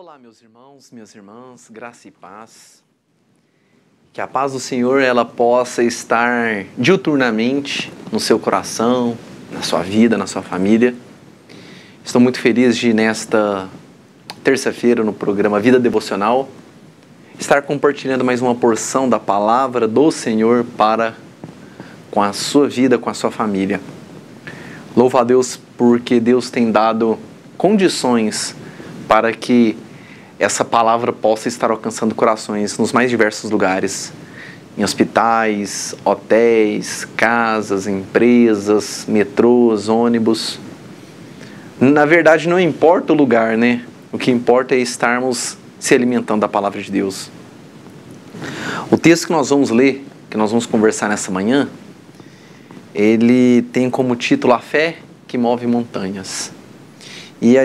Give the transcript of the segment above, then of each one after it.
Olá, meus irmãos, minhas irmãs, graça e paz. Que a paz do Senhor ela possa estar diuturnamente no seu coração, na sua vida, na sua família. Estou muito feliz de, nesta terça-feira, no programa Vida Devocional, estar compartilhando mais uma porção da palavra do Senhor com a sua vida, com a sua família. Louvo a Deus porque Deus tem dado condições para que essa palavra possa estar alcançando corações nos mais diversos lugares, em hospitais, hotéis, casas, empresas, metrôs, ônibus. Na verdade, não importa o lugar, né? O que importa é estarmos se alimentando da palavra de Deus. O texto que nós vamos ler, que nós vamos conversar nessa manhã, ele tem como título A Fé que Move Montanhas. E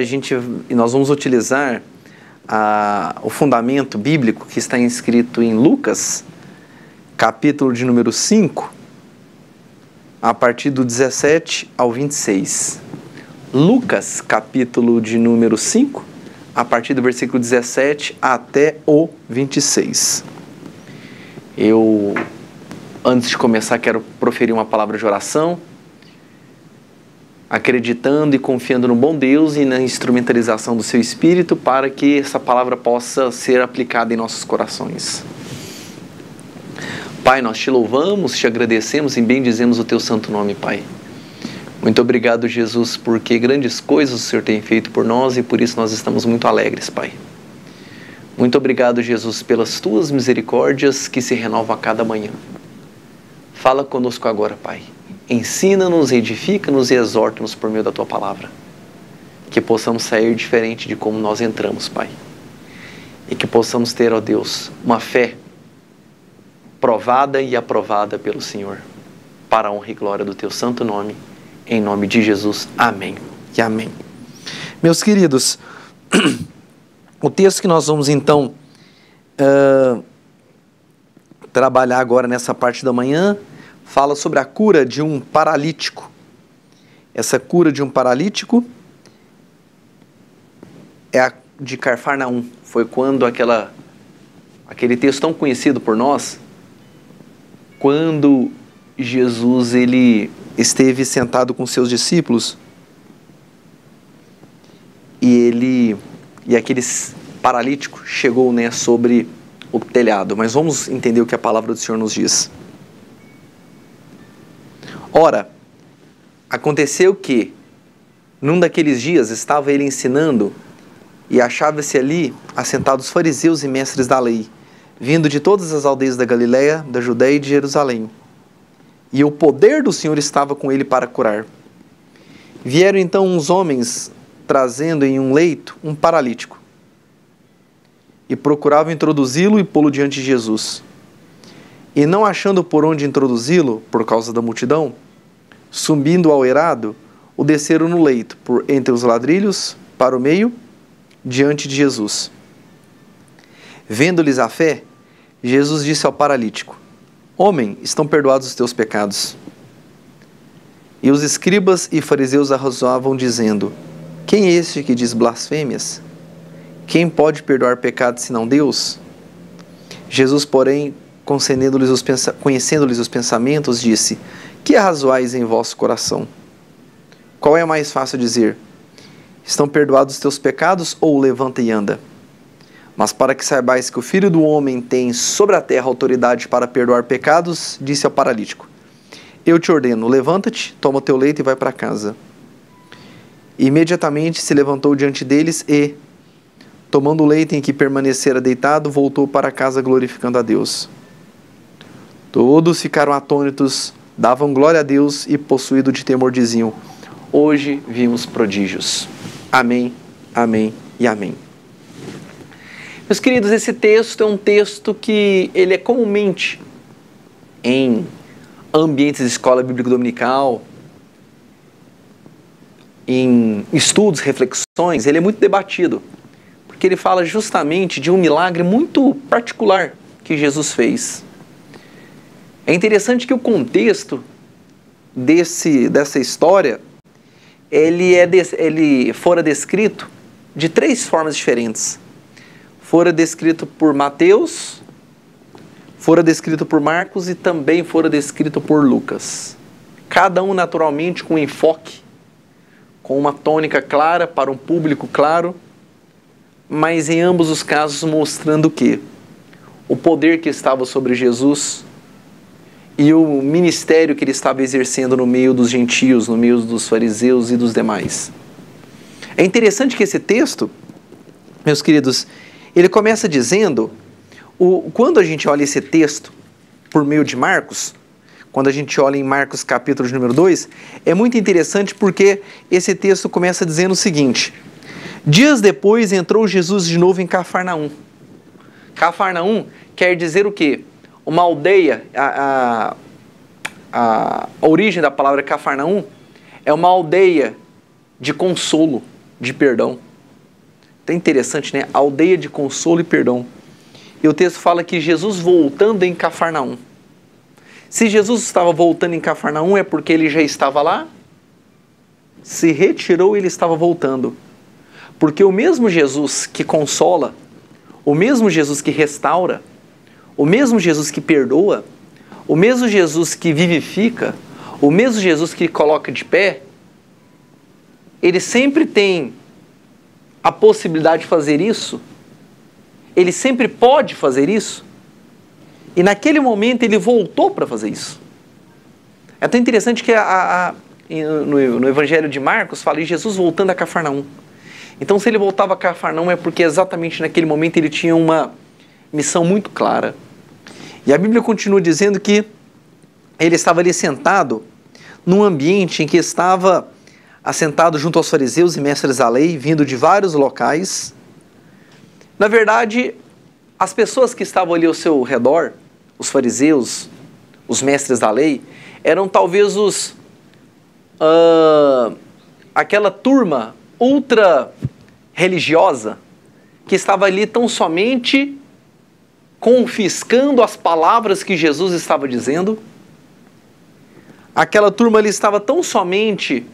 nós vamos utilizar o fundamento bíblico que está inscrito em Lucas, capítulo de número 5, a partir do 17 ao 26. Lucas, capítulo de número 5, a partir do versículo 17 até o 26. Antes de começar, quero proferir uma palavra de oração, acreditando e confiando no bom Deus e na instrumentalização do seu Espírito para que essa palavra possa ser aplicada em nossos corações. Pai, nós te louvamos, te agradecemos e bendizemos o teu santo nome, Pai. Muito obrigado, Jesus, porque grandes coisas o Senhor tem feito por nós e por isso nós estamos muito alegres, Pai. Muito obrigado, Jesus, pelas tuas misericórdias que se renovam a cada manhã. Fala conosco agora, Pai. Ensina-nos, edifica-nos e exorta-nos por meio da Tua palavra. Que possamos sair diferente de como nós entramos, Pai. E que possamos ter, ó Deus, uma fé provada e aprovada pelo Senhor, para a honra e glória do Teu santo nome, em nome de Jesus. Amém e amém. Meus queridos, o texto que nós vamos então trabalhar agora nessa parte da manhã fala sobre a cura de um paralítico. Essa cura de um paralítico é a de Cafarnaum. Foi quando aquele texto tão conhecido por nós, quando Jesus ele esteve sentado com seus discípulos e aquele paralítico chegou, sobre o telhado. Mas vamos entender o que a palavra do Senhor nos diz. Ora, aconteceu que, num daqueles dias, estava ele ensinando e achava-se ali assentados fariseus e mestres da lei, vindo de todas as aldeias da Galileia, da Judeia e de Jerusalém. E o poder do Senhor estava com ele para curar. Vieram então uns homens, trazendo em um leito um paralítico, e procuravam introduzi-lo e pô-lo diante de Jesus. E não achando por onde introduzi-lo, por causa da multidão, subindo ao eirado, o desceram no leito, por entre os ladrilhos, para o meio, diante de Jesus. Vendo-lhes a fé, Jesus disse ao paralítico: Homem, estão perdoados os teus pecados. E os escribas e fariseus arrazoavam, dizendo: Quem é este que diz blasfêmias? Quem pode perdoar pecados senão Deus? Jesus, porém, conhecendo-lhes os pensamentos, disse: Que arrazoais em vosso coração? Qual é mais fácil dizer: Estão perdoados os teus pecados, ou levanta e anda? Mas para que saibais que o Filho do Homem tem sobre a terra autoridade para perdoar pecados, disse ao paralítico: Eu te ordeno, levanta-te, toma o teu leito e vai para casa. E imediatamente se levantou diante deles e, tomando o leito em que permanecera deitado, voltou para casa glorificando a Deus. Todos ficaram atônitos, davam glória a Deus e, possuído de temor, diziam: Hoje vimos prodígios. Amém, amém e amém. Meus queridos, esse texto é um texto que ele é comumente em ambientes de escola bíblica dominical, em estudos, reflexões, ele é muito debatido, porque ele fala justamente de um milagre muito particular que Jesus fez. É interessante que o contexto dessa história, ele fora descrito de três formas diferentes. fora descrito por Mateus, fora descrito por Marcos e também fora descrito por Lucas. Cada um naturalmente com enfoque, com uma tônica clara para um público claro, mas em ambos os casos mostrando o quê? O poder que estava sobre Jesus e o ministério que ele estava exercendo no meio dos gentios, no meio dos fariseus e dos demais. É interessante que esse texto, meus queridos, ele começa dizendo, quando a gente olha esse texto por meio de Marcos, quando a gente olha em Marcos capítulo número 2, é muito interessante porque esse texto começa dizendo o seguinte: dias depois entrou Jesus de novo em Cafarnaum. Cafarnaum quer dizer o quê? Uma aldeia, a origem da palavra Cafarnaum é uma aldeia de consolo, de perdão. É interessante, né? Aldeia de consolo e perdão. E o texto fala que Jesus voltando em Cafarnaum. Se Jesus estava voltando em Cafarnaum é porque ele já estava lá? Se retirou e ele estava voltando. Porque o mesmo Jesus que consola, o mesmo Jesus que restaura, o mesmo Jesus que perdoa, o mesmo Jesus que vivifica, o mesmo Jesus que coloca de pé, ele sempre tem a possibilidade de fazer isso, ele sempre pode fazer isso, e naquele momento ele voltou para fazer isso. É tão interessante que no Evangelho de Marcos fala de Jesus voltando a Cafarnaum. Então, se ele voltava a Cafarnaum é porque exatamente naquele momento ele tinha uma missão muito clara. E a Bíblia continua dizendo que ele estava ali sentado num ambiente em que estava assentado junto aos fariseus e mestres da lei, vindo de vários locais. Na verdade, as pessoas que estavam ali ao seu redor, os fariseus, os mestres da lei, eram talvez aquela turma ultra religiosa que estava ali tão somente confiscando as palavras que Jesus estava dizendo. Aquela turma ali estava tão somente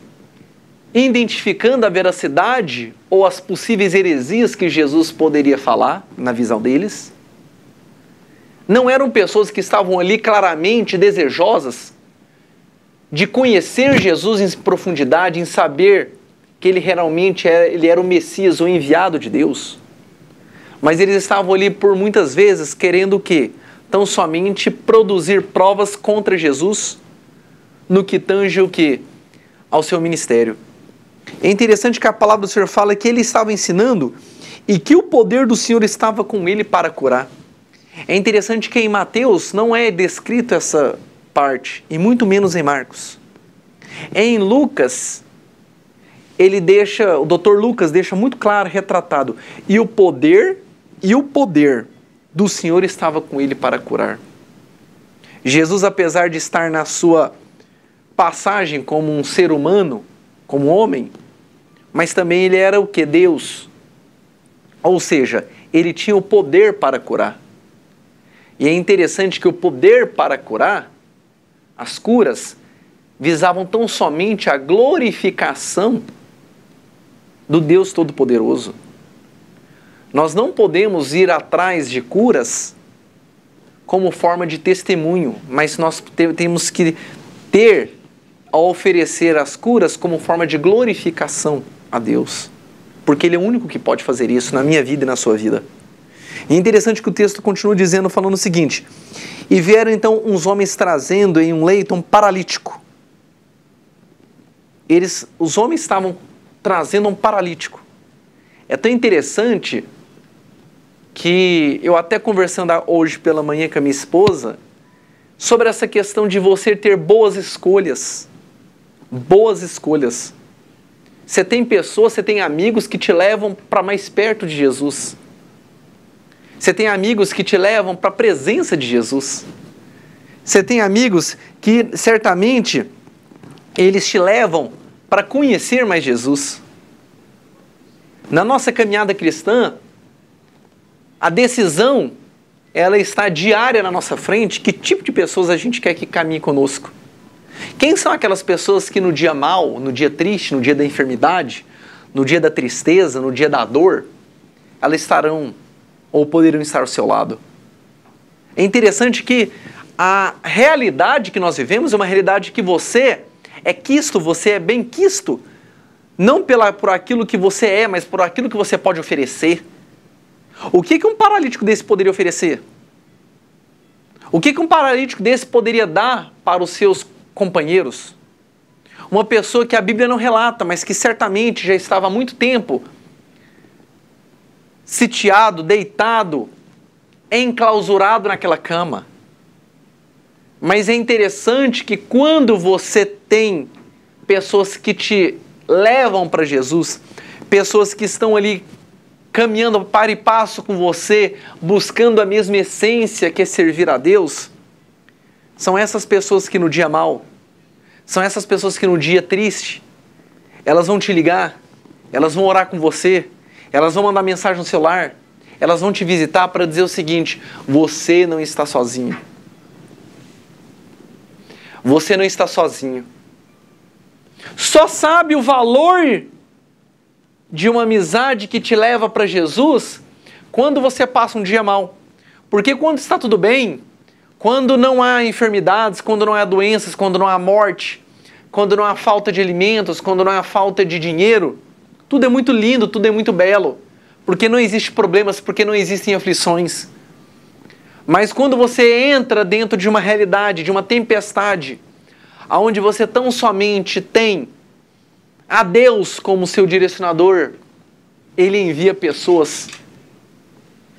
identificando a veracidade ou as possíveis heresias que Jesus poderia falar na visão deles. Não eram pessoas que estavam ali claramente desejosas de conhecer Jesus em profundidade, em saber que ele realmente era o Messias, o enviado de Deus. Mas eles estavam ali por muitas vezes querendo o quê? Tão somente produzir provas contra Jesus no que tange o quê? Ao seu ministério. É interessante que a palavra do Senhor fala que ele estava ensinando e que o poder do Senhor estava com ele para curar. É interessante que em Mateus não é descrito essa parte, e muito menos em Marcos. Em Lucas, o Dr. Lucas deixa muito claro, retratado, e o poder do Senhor estava com ele para curar. Jesus, apesar de estar na sua passagem como um ser humano, como homem, mas também ele era o que? Deus. Ou seja, ele tinha o poder para curar. E é interessante que o poder para curar, as curas, visavam tão somente a glorificação do Deus Todo-Poderoso. Nós não podemos ir atrás de curas como forma de testemunho, mas nós temos que ter a oferecer as curas como forma de glorificação a Deus. Porque Ele é o único que pode fazer isso na minha vida e na sua vida. E é interessante que o texto continua dizendo, falando o seguinte: e vieram então uns homens trazendo em um leito um paralítico. Os homens estavam trazendo um paralítico. É tão interessante que eu até conversando hoje pela manhã com a minha esposa sobre essa questão de você ter boas escolhas. Boas escolhas. Você tem pessoas, você tem amigos que te levam para mais perto de Jesus. Você tem amigos que te levam para a presença de Jesus. Você tem amigos que certamente eles te levam para conhecer mais Jesus. Na nossa caminhada cristã, a decisão, ela está diária na nossa frente, que tipo de pessoas a gente quer que caminhe conosco. Quem são aquelas pessoas que no dia mau, no dia triste, no dia da enfermidade, no dia da tristeza, no dia da dor, elas estarão ou poderiam estar ao seu lado. É interessante que a realidade que nós vivemos é uma realidade que você é quisto, você é bem quisto, não por aquilo que você é, mas por aquilo que você pode oferecer. O que um paralítico desse poderia oferecer? O que um paralítico desse poderia dar para os seus companheiros? Uma pessoa que a Bíblia não relata, mas que certamente já estava há muito tempo sitiado, deitado, enclausurado naquela cama. Mas é interessante que quando você tem pessoas que te levam para Jesus, pessoas que estão ali caminhando para e passo com você, buscando a mesma essência que é servir a Deus, são essas pessoas que no dia mau, são essas pessoas que no dia triste, elas vão te ligar, elas vão orar com você, elas vão mandar mensagem no celular, elas vão te visitar para dizer o seguinte: você não está sozinho. Você não está sozinho. Só sabe o valor de uma amizade que te leva para Jesus quando você passa um dia mal. Porque quando está tudo bem, quando não há enfermidades, quando não há doenças, quando não há morte, quando não há falta de alimentos, quando não há falta de dinheiro, tudo é muito lindo, tudo é muito belo. Porque não existem problemas, porque não existem aflições. Mas quando você entra dentro de uma realidade, de uma tempestade, onde você tão somente tem a Deus como seu direcionador, Ele envia pessoas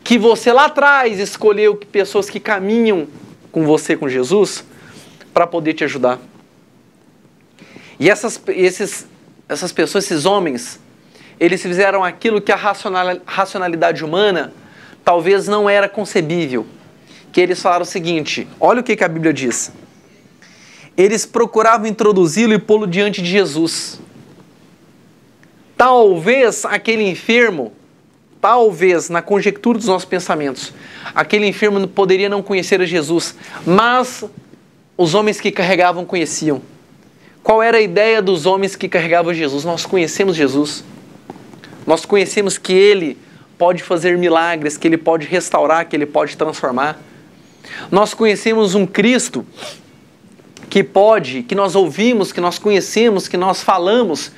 que você lá atrás escolheu, pessoas que caminham com você, com Jesus, para poder te ajudar. E essas pessoas, esses homens, eles fizeram aquilo que a racionalidade humana talvez não era concebível. Que eles falaram o seguinte: olha o que a Bíblia diz. Eles procuravam introduzi-lo e pô-lo diante de Jesus. Talvez aquele enfermo, talvez na conjectura dos nossos pensamentos, aquele enfermo poderia não conhecer a Jesus, mas os homens que carregavam conheciam. Qual era a ideia dos homens que carregavam Jesus? Nós conhecemos Jesus. Nós conhecemos que Ele pode fazer milagres, que Ele pode restaurar, que Ele pode transformar. Nós conhecemos um Cristo que pode, que nós ouvimos, que nós conhecemos, que nós falamos,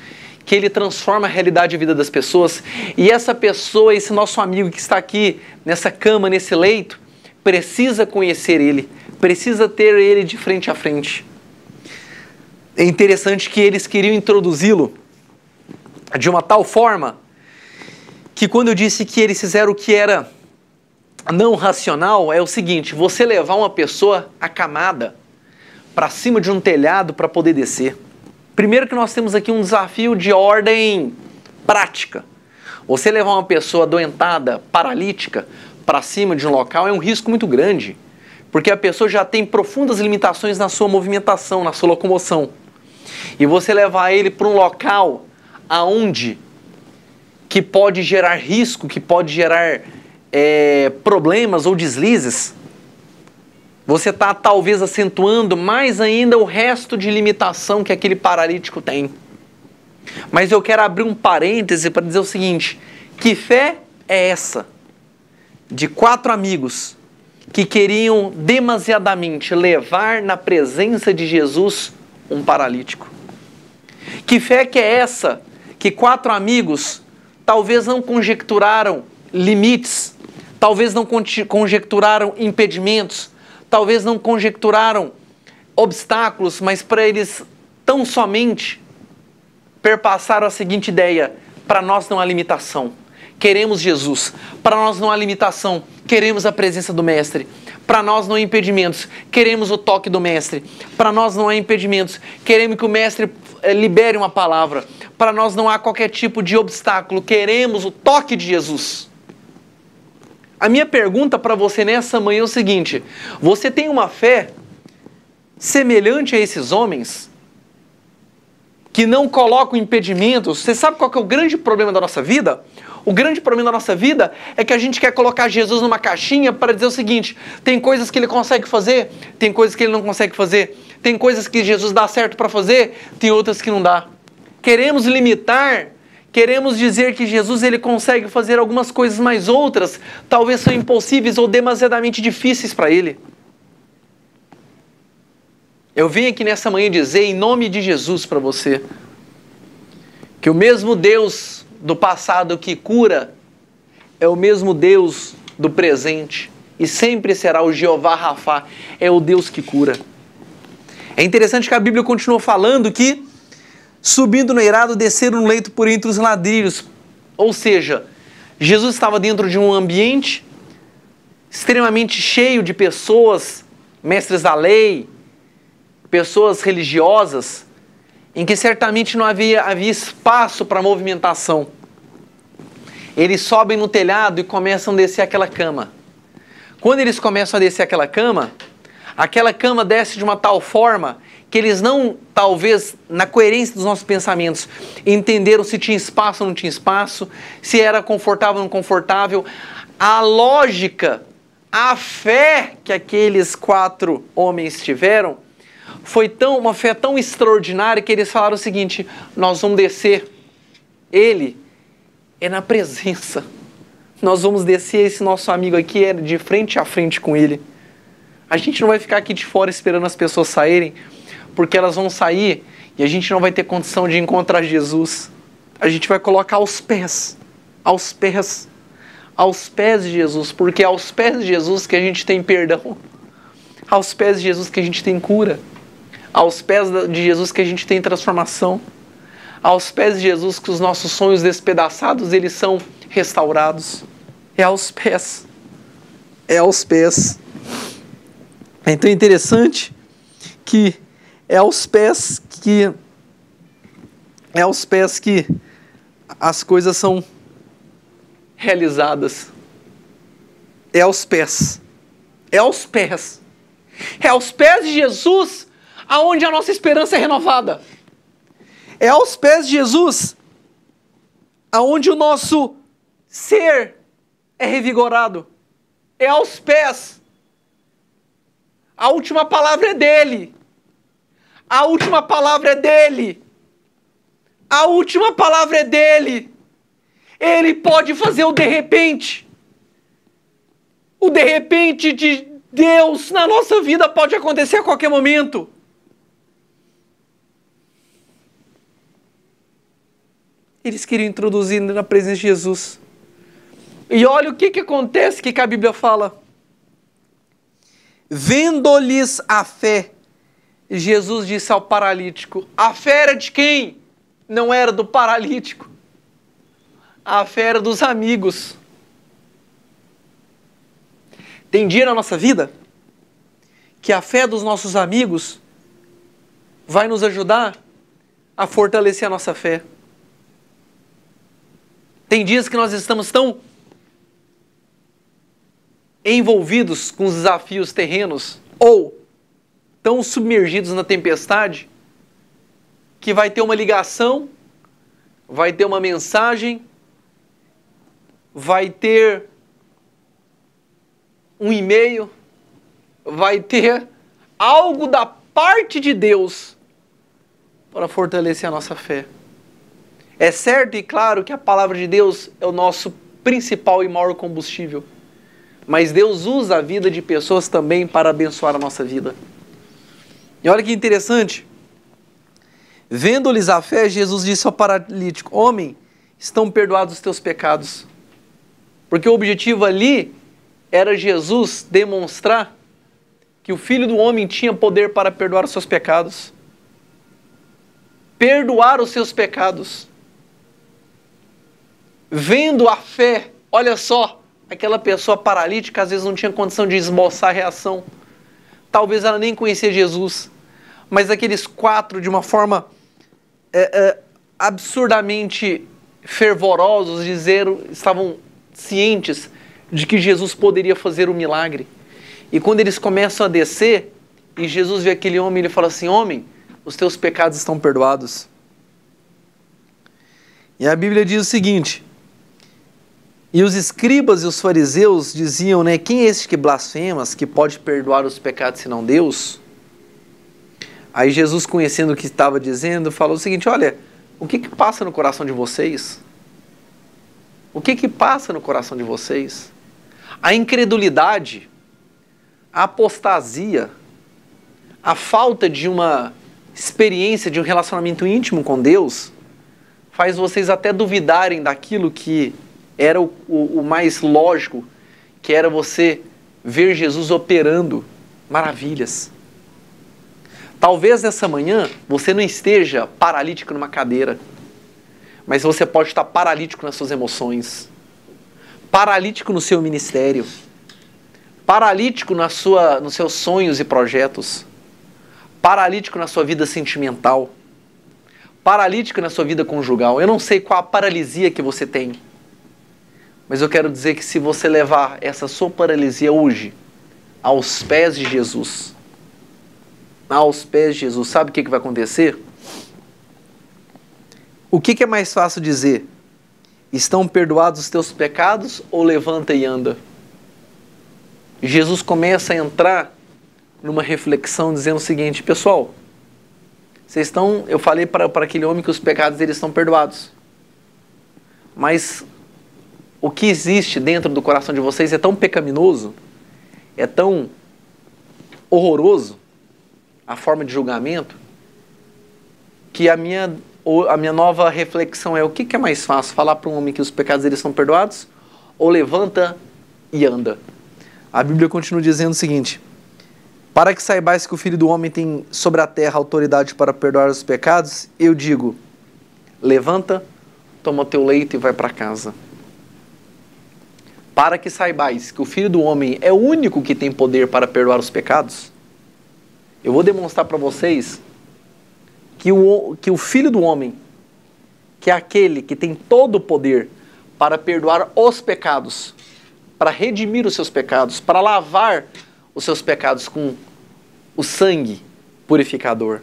que Ele transforma a realidade e a vida das pessoas. E essa pessoa, esse nosso amigo que está aqui, nessa cama, nesse leito, precisa conhecer Ele, precisa ter Ele de frente a frente. É interessante que eles queriam introduzi-lo de uma tal forma que quando eu disse que eles fizeram o que era não racional, é o seguinte: você levar uma pessoa acamada para cima de um telhado para poder descer. Primeiro que nós temos aqui um desafio de ordem prática. Você levar uma pessoa adoentada, paralítica, para cima de um local é um risco muito grande, porque a pessoa já tem profundas limitações na sua movimentação, na sua locomoção. E você levar ele para um local aonde que pode gerar risco, que pode gerar problemas ou deslizes, você está talvez acentuando mais ainda o resto de limitação que aquele paralítico tem. Mas eu quero abrir um parêntese para dizer o seguinte: que fé é essa de 4 amigos que queriam demasiadamente levar na presença de Jesus um paralítico? Que fé que é essa que 4 amigos talvez não conjecturaram limites, talvez não conjecturaram impedimentos, talvez não conjecturaram obstáculos, mas para eles tão somente perpassaram a seguinte ideia: para nós não há limitação, queremos Jesus. Para nós não há limitação, queremos a presença do Mestre. Para nós não há impedimentos, queremos o toque do Mestre. Para nós não há impedimentos, queremos que o Mestre libere uma palavra. Para nós não há qualquer tipo de obstáculo, queremos o toque de Jesus. A minha pergunta para você nessa manhã é o seguinte: você tem uma fé semelhante a esses homens que não colocam impedimentos? Você sabe qual que é o grande problema da nossa vida? O grande problema da nossa vida é que a gente quer colocar Jesus numa caixinha para dizer o seguinte: tem coisas que Ele consegue fazer, tem coisas que Ele não consegue fazer, tem coisas que Jesus dá certo para fazer, tem outras que não dá. Queremos limitar, queremos dizer que Jesus ele consegue fazer algumas coisas, mas outras talvez são impossíveis ou demasiadamente difíceis para ele. Eu venho aqui nessa manhã dizer em nome de Jesus para você que o mesmo Deus do passado que cura é o mesmo Deus do presente e sempre será o Jeová Rafá, é o Deus que cura. É interessante que a Bíblia continua falando que subindo no eirado, desceram no leito por entre os ladrilhos. Ou seja, Jesus estava dentro de um ambiente extremamente cheio de pessoas, mestres da lei, pessoas religiosas, em que certamente não havia espaço para movimentação. Eles sobem no telhado e começam a descer aquela cama. Quando eles começam a descer aquela cama desce de uma tal forma que eles não, talvez, na coerência dos nossos pensamentos, entenderam se tinha espaço ou não tinha espaço, se era confortável ou não confortável. A lógica, a fé que aqueles 4 homens tiveram, foi uma fé tão extraordinária que eles falaram o seguinte: nós vamos descer. Ele é na presença. Nós vamos descer esse nosso amigo aqui, é de frente a frente com ele. A gente não vai ficar aqui de fora esperando as pessoas saírem, porque elas vão sair e a gente não vai ter condição de encontrar Jesus. A gente vai colocar aos pés de Jesus, porque é aos pés de Jesus que a gente tem perdão, aos pés de Jesus que a gente tem cura, aos pés de Jesus que a gente tem transformação, aos pés de Jesus que os nossos sonhos despedaçados, eles são restaurados. É aos pés. Então é interessante que é aos pés que as coisas são realizadas. É aos pés de Jesus aonde a nossa esperança é renovada. É aos pés de Jesus aonde o nosso ser é revigorado. É aos pés. A última palavra é dele. A última palavra é dele. A última palavra é dele. Ele pode fazer o de repente. O de repente de Deus na nossa vida pode acontecer a qualquer momento. Eles queriam introduzir na presença de Jesus. E olha o que acontece, que a Bíblia fala. Vendo-lhes a fé, Jesus disse ao paralítico. A fé era de quem? Não era do paralítico. A fé era dos amigos. Tem dia na nossa vida que a fé dos nossos amigos vai nos ajudar a fortalecer a nossa fé. Tem dias que nós estamos tão envolvidos com os desafios terrenos ou tão submergidos na tempestade que vai ter uma ligação, vai ter uma mensagem, vai ter um e-mail, vai ter algo da parte de Deus para fortalecer a nossa fé. É certo e claro que a palavra de Deus é o nosso principal e maior combustível. Mas Deus usa a vida de pessoas também para abençoar a nossa vida. E olha que interessante. Vendo-lhes a fé, Jesus disse ao paralítico: homem, estão perdoados os teus pecados. Porque o objetivo ali era Jesus demonstrar que o Filho do Homem tinha poder para perdoar os seus pecados. Perdoar os seus pecados. Vendo a fé, olha só, aquela pessoa paralítica às vezes não tinha condição de esboçar a reação. Talvez ela nem conhecia Jesus. Mas aqueles 4, de uma forma absurdamente fervorosos, estavam cientes de que Jesus poderia fazer o milagre. E quando eles começam a descer, e Jesus vê aquele homem, ele fala assim: homem, os teus pecados estão perdoados. E a Bíblia diz o seguinte: e os escribas e os fariseus diziam, né, quem é esse que blasfemas, que pode perdoar os pecados senão Deus? Aí Jesus, conhecendo o que estava dizendo, falou o seguinte: olha, O que passa no coração de vocês? O que passa no coração de vocês? A incredulidade, a apostasia, a falta de uma experiência, de um relacionamento íntimo com Deus, faz vocês até duvidarem daquilo que era o mais lógico, que era você ver Jesus operando maravilhas. Talvez nessa manhã você não esteja paralítico numa cadeira, mas você pode estar paralítico nas suas emoções, paralítico no seu ministério, paralítico nos seus sonhos e projetos, paralítico na sua vida sentimental, paralítico na sua vida conjugal. Eu não sei qual a paralisia que você tem, mas eu quero dizer que se você levar essa sua paralisia hoje aos pés de Jesus, sabe o que vai acontecer? O que é mais fácil dizer? Estão perdoados os teus pecados ou levanta e anda? Jesus começa a entrar numa reflexão dizendo o seguinte: pessoal, eu falei para aquele homem que os pecados deles estão perdoados, mas o que existe dentro do coração de vocês é tão pecaminoso, é tão horroroso a forma de julgamento, que a minha nova reflexão é: o que é mais fácil, falar para um homem que os pecados deles são perdoados ou levanta e anda? A Bíblia continua dizendo o seguinte: para que saibais que o Filho do Homem tem sobre a terra autoridade para perdoar os pecados, eu digo, levanta, toma o teu leito e vai para casa. Para que saibais que o Filho do Homem é o único que tem poder para perdoar os pecados, eu vou demonstrar para vocês que o Filho do Homem, que é aquele que tem todo o poder para perdoar os pecados, para redimir os seus pecados, para lavar os seus pecados com o sangue purificador,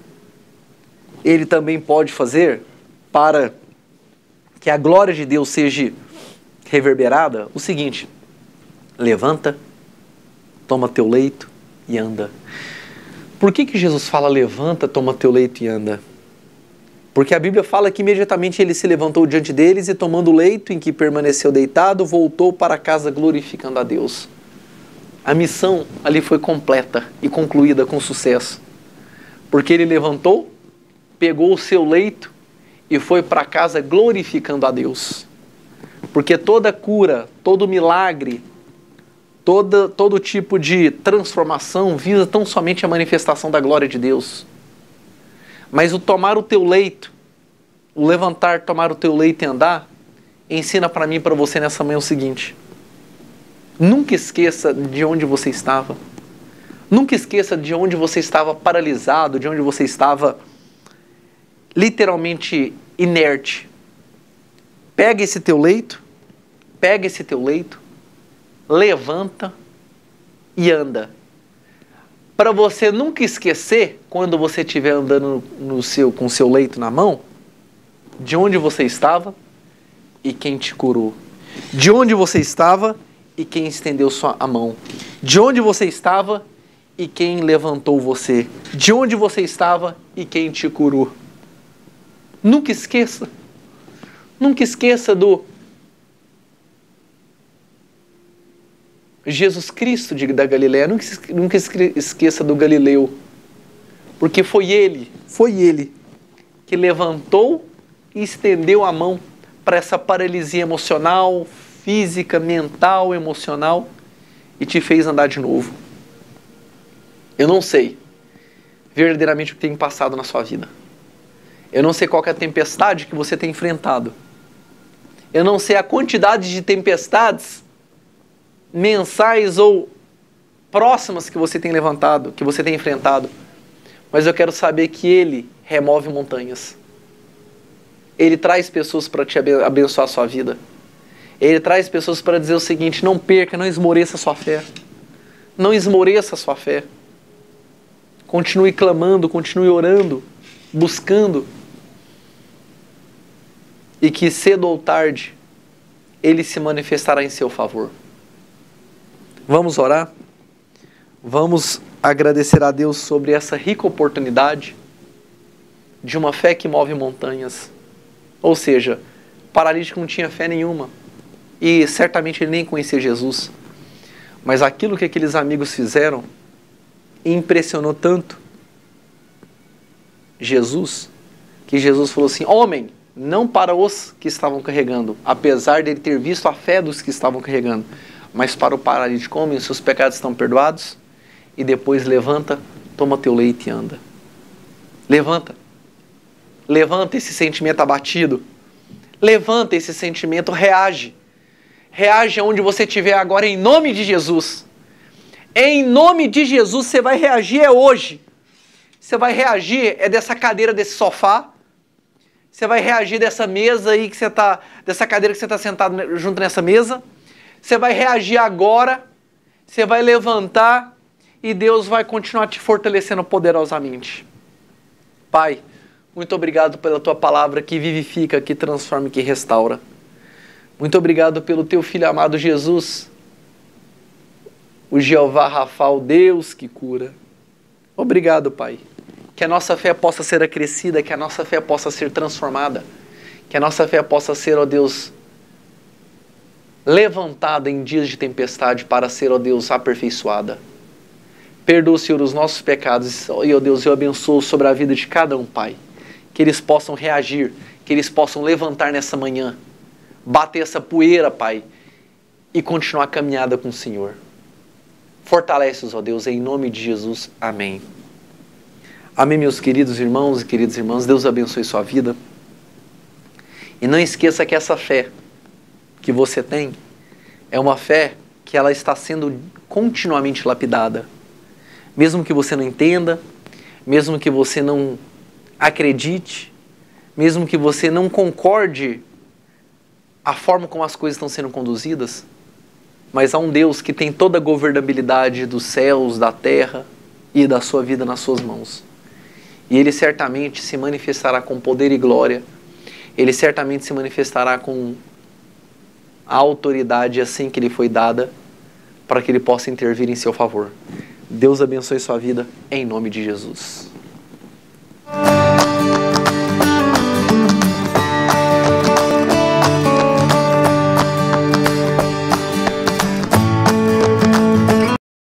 ele também pode fazer para que a glória de Deus seja reverberada o seguinte: levanta, toma teu leito e anda. Por que Jesus fala levanta, toma teu leito e anda? Porque a Bíblia fala que imediatamente ele se levantou diante deles e, tomando o leito em que permaneceu deitado, voltou para casa glorificando a Deus. A missão ali foi completa e concluída com sucesso, porque ele levantou, pegou o seu leito e foi para casa glorificando a Deus. Porque toda cura, todo milagre, todo tipo de transformação visa tão somente a manifestação da glória de Deus. Mas o tomar o teu leito, o levantar, tomar o teu leito e andar, ensina para mim e para você nessa manhã o seguinte: nunca esqueça de onde você estava. Nunca esqueça de onde você estava paralisado, de onde você estava literalmente inerte. Pega esse teu leito, levanta e anda. Para você nunca esquecer, quando você estiver andando com o seu leito na mão, de onde você estava e quem te curou. De onde você estava e quem estendeu a mão. De onde você estava e quem levantou você. De onde você estava e quem te curou. Nunca esqueça. Nunca esqueça do Jesus Cristo da Galileia. Nunca esqueça do Galileu. Porque foi ele que levantou e estendeu a mão para essa paralisia emocional, física, mental, emocional, e te fez andar de novo. Eu não sei verdadeiramente o que tem passado na sua vida. Eu não sei qual que é a tempestade que você tem enfrentado. Eu não sei a quantidade de tempestades mensais ou próximas que você tem levantado, que você tem enfrentado. Mas eu quero saber que Ele remove montanhas. Ele traz pessoas para te abençoar a sua vida. Ele traz pessoas para dizer o seguinte: não perca, não esmoreça a sua fé. Não esmoreça a sua fé. Continue clamando, continue orando, buscando. E que cedo ou tarde, Ele se manifestará em seu favor. Vamos orar? Vamos agradecer a Deus sobre essa rica oportunidade de uma fé que move montanhas. Ou seja, o paralítico não tinha fé nenhuma. E certamente ele nem conhecia Jesus. Mas aquilo que aqueles amigos fizeram impressionou tanto Jesus, que Jesus falou assim: homem, não para os que estavam carregando, apesar de ele ter visto a fé dos que estavam carregando, mas para o paralítico: homem, os seus pecados estão perdoados. E depois levanta, toma teu leite e anda. Levanta. Levanta esse sentimento abatido. Levanta esse sentimento, reage. Reage aonde você estiver agora, em nome de Jesus. Em nome de Jesus, você vai reagir hoje. Você vai reagir dessa cadeira, desse sofá. Você vai reagir dessa mesa aí que você está, dessa cadeira que você está sentado junto nessa mesa. Você vai reagir agora. Você vai levantar e Deus vai continuar te fortalecendo poderosamente. Pai, muito obrigado pela tua palavra que vivifica, que transforma e que restaura. Muito obrigado pelo teu Filho amado Jesus, o Jeová Rafa, o Deus que cura. Obrigado, Pai. Que a nossa fé possa ser acrescida, que a nossa fé possa ser transformada, que a nossa fé possa ser, ó Deus, levantada em dias de tempestade para ser, ó Deus, aperfeiçoada. Perdoa, Senhor, os nossos pecados e, ó Deus, eu abençoo sobre a vida de cada um, Pai. Que eles possam reagir, que eles possam levantar nessa manhã, bater essa poeira, Pai, e continuar a caminhada com o Senhor. Fortalece-os, ó Deus, em nome de Jesus. Amém. Amém, meus queridos irmãos e queridas irmãs. Deus abençoe sua vida. E não esqueça que essa fé que você tem é uma fé que ela está sendo continuamente lapidada. Mesmo que você não entenda, mesmo que você não acredite, mesmo que você não concorde a forma como as coisas estão sendo conduzidas, mas há um Deus que tem toda a governabilidade dos céus, da terra e da sua vida nas suas mãos. E Ele certamente se manifestará com poder e glória. Ele certamente se manifestará com a autoridade assim que lhe foi dada, para que Ele possa intervir em seu favor. Deus abençoe sua vida, em nome de Jesus.